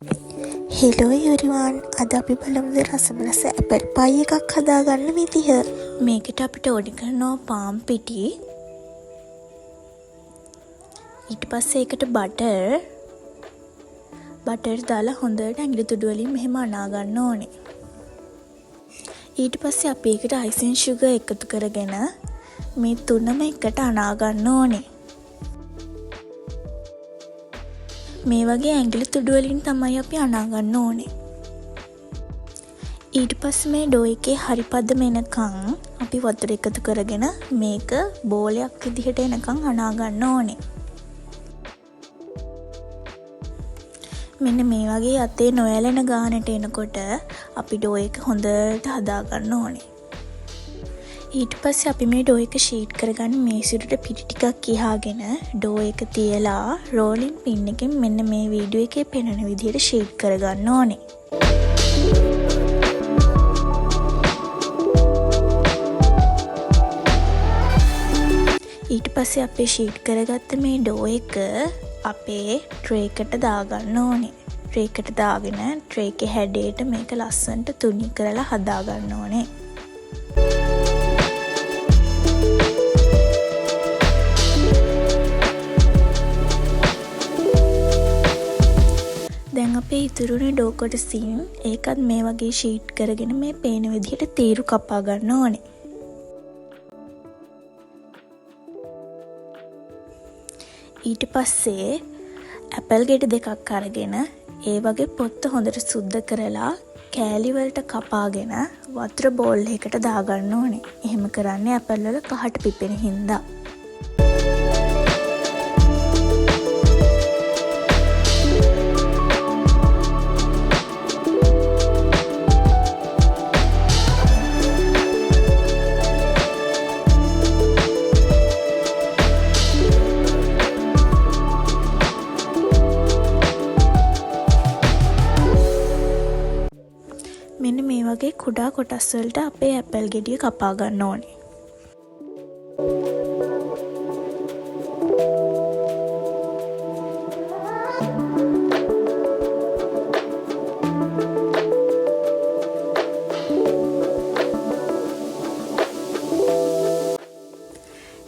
Hello everyone අද අපි බලමුද රසමලස Apple පයි එකක් හදාගන්න විදිහ. මේකට අපිට ඕනි කරනවා පාම් පිටි. ඊට පස්සේ ඒකට බටර් දාලා හොඳට ඇඟිලි තුඩු වලින් මෙහෙම අනා ගන්න ඕනේ. ඊට පස්සේ අපි ඒකට අයිසින් සුගර් එකතු කරගෙන මේ තුනම එකට අනා ගන්න ඕනේ. මේ වගේ ඇඟිලි තුඩු වලින් තමයි අපි අනා ගන්න ඕනේ. ඊට පස්සේ මේ ඩෝ එකේ හරි පදම එනකන් අපි වතුර එකතු කරගෙන මේක බෝලයක් විදිහට එනකන් අනා ගන්න ඕනේ. මෙන්න මේ වගේ අතේ නොයැලෙන ගානට එනකොට අපි ඩෝ එක හොඳට හදා ගන්න ඕනේ. ඊට පස්සේ අපි මේ ඩෝ එක ෂීට් කරගන්න මේසෙට පිටි ටිකක් ඉහාගෙන ඩෝ එක තියලා රෝලින් පින් එකෙන් මෙන්න මේ වීඩියෝ එකේ පෙනෙන විදිහට ෂීට් කරගන්න ඕනේ. ඊට පස්සේ අපි ෂීට් කරගත්ත මේ ඩෝ එක අපේ ට්‍රේ එකට දාගන්න ඕනේ. ට්‍රේ එකට දාගෙන ට්‍රේ එකේ හැඩයට මේක ලස්සනට තුනි කරලා හදා ගන්න ඕනේ. දැන් අපේ ඉතුරුනේ ඩෝ කොටසින් ඒකත් මේ වගේ ෂීට් කරගෙන මේ පේන විදිහට තීරු කපා ගන්න ඕනේ. ඊට පස්සේ ඇපල් ගෙඩි දෙකක් අරගෙන ඒ වගේ පොත්ත හොඳට සුද්ධ කරලා කෑලි වලට කපාගෙන වතුර බෝල් එකකට දාගන්න ඕනේ. එහෙම කරන්නේ ඇපල් වල කහට පිපෙන හින්දා. මෙන්න මේ වගේ කුඩා කොටස් වලට අපේ ඇපල් ගෙඩිය කපා ගන්න ඕනේ.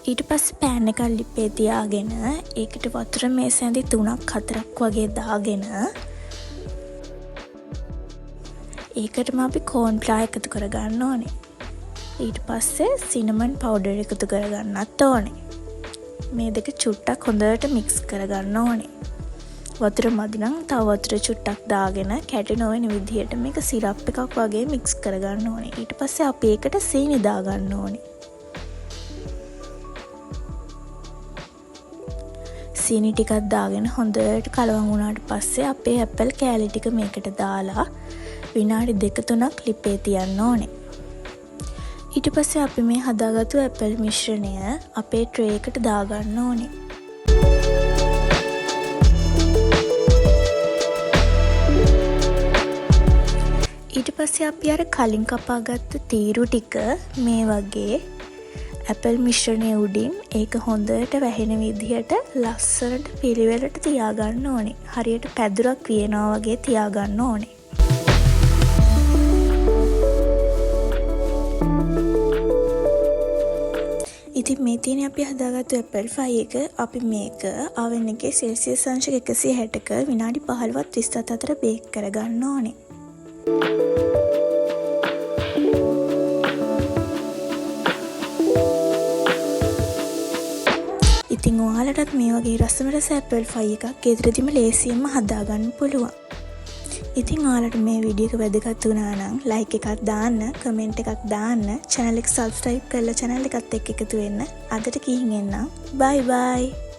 ඊට පස්සේ පෑන් එකක් ලිපේ තියාගෙන ඒකට වතුර මේසැඳි 3-4ක් වගේ දාගෙන ඒකටම අපි කෝන් ෆ්ලවර් එකතු කරගන්න ඕනේ. ඊට පස්සේ සිනමන් පවුඩර් එකතු කරගන්නත් ඕනේ. මේ දෙක චුට්ටක් හොඳට මික්ස් කරගන්න ඕනේ. වතුර මදි නම් තව වතුර චුට්ටක් දාගෙන කැටි නොවන විදිහට මේක සිරප් එකක් වගේ මික්ස් කරගන්න ඕනේ. ඊට පස්සේ අපි ඒකට සීනි දාගන්න ඕනේ. සීනි ටිකක් දාගෙන හොඳට කලවම් වුණාට පස්සේ අපේ ඇපල් කෑලි ටික මේකට දාලා විනාඩි 2-3ක් ලිපේ තියන්න ඕනේ. ඊට පස්සේ අපි මේ හදාගත්තු ඇපල් මිශ්‍රණය අපේ ට්‍රේ එකට දාගන්න ඕනේ. ඊට පස්සේ අපි අර කලින් කපාගත්ත තීරු ටික මේ වගේ ඇපල් මිශ්‍රණය උඩින් ඒක හොඳට වැහෙන විදිහට ලස්සනට පිළිවෙලට තියාගන්න ඕනේ. හරියට පැදුරක් වියනවා වගේ තියාගන්න ඕනේ. ඉතින් මේ තියෙන අපි හදාගත්තු ඇපල් ෆයි එක අපි මේක oven එකේ සෙල්සියස් අංශ 160ක විනාඩි 15-20ත් අතර බේක් කරගන්න ඕනේ. ඉතින් ඔයාලටත් මේ වගේ රසමරස ඇපල් ෆයි එකක් ගෙදරදිම ලේසියෙන්ම හදාගන්න පුළුවන්. ඉතින් ඔයාලට මේ වීඩියෝ එක වැදගත් වුණා නම් ලයික් එකක් දාන්න, කමෙන්ට් එකක් දාන්න, channel එක subscribe කරලා channel එකත් එක්ක එකතු වෙන්න. අදට ගිහින් එන්නම්. bye bye.